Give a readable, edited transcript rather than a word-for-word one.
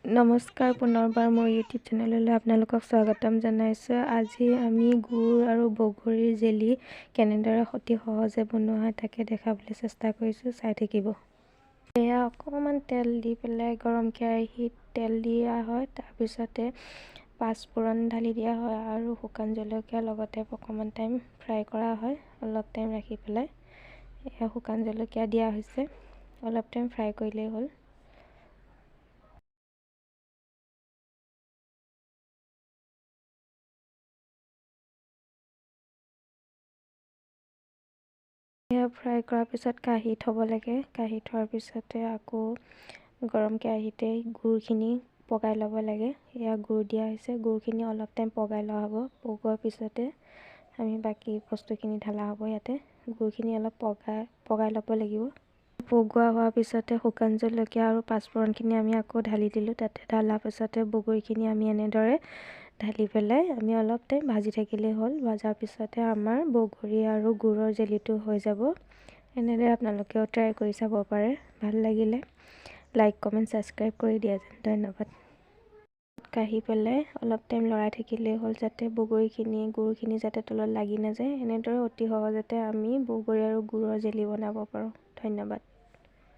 নমস্কাৰ, পুনৰবাৰ মোৰ ইউটিউব চেনেললৈ আপোনালোকক স্বাগতম জনাইছোঁ। আজি আমি গুড় আৰু বগৰীৰ জেলি কেনেদৰে অতি সহজে বনোৱা হয় তাকে দেখাবলৈ চেষ্টা কৰিছোঁ, চাই থাকিব। এয়া অকণমান তেল দি পেলাই গৰম কেৰাহীত তেল দিয়া হয়, তাৰপিছতে পাঁচফোৰণ ঢালি দিয়া হয় আৰু শুকান জলকীয়া লগতে অকণমান টাইম ফ্ৰাই কৰা হয়। অলপ টাইম ৰাখি পেলাই এয়া শুকান জলকীয়া দিয়া হৈছে, অলপ টাইম ফ্ৰাই কৰিলেই হ'ল। এয়া ফ্ৰাই কৰাৰ পিছত কাঢ়ি থ'ব লাগে। কাঢ়ি থোৱাৰ পিছতে আকৌ গৰম কেৰাহীতে গুড়খিনি পগাই ল'ব লাগে। এয়া গুড় দিয়া হৈছে, গুড়খিনি অলপ টাইম পগাই লোৱা হ'ব। পগোৱাৰ পিছতে আমি বাকী বস্তুখিনি ঢালা হ'ব। ইয়াতে গুড়খিনি অলপ পগাই ল'ব লাগিব। পগোৱা হোৱাৰ পিছতে শুকান জলকীয়া আৰু পাঁচফোৰণখিনি আমি আকৌ ঢালি দিলোঁ। তাতে ঢালাৰ পিছতে বগৰীখিনি আমি এনেদৰে ঢালি পেলাই আমি অলপ টাইম ভাজি থাকিলেই হ'ল। ভজাৰ পিছতে আমাৰ বগৰী আৰু গুড়ৰ জেলিটো হৈ যাব। এনেদৰে আপোনালোকেও ট্ৰাই কৰি চাব পাৰে। ভাল লাগিলে লাইক, কমেণ্ট, ছাবস্ক্ৰাইব কৰি দিয়া যেন। ধন্যবাদ। কাঢ়ি পেলাই অলপ টাইম লৰাই থাকিলেই হ'ল, যাতে গুড়খিনি যাতে তলত লাগি নাযায়। এনেদৰে অতি সহজতে আমি বগৰী আৰু গুড়ৰ জেলি বনাব পাৰোঁ। ধন্যবাদ।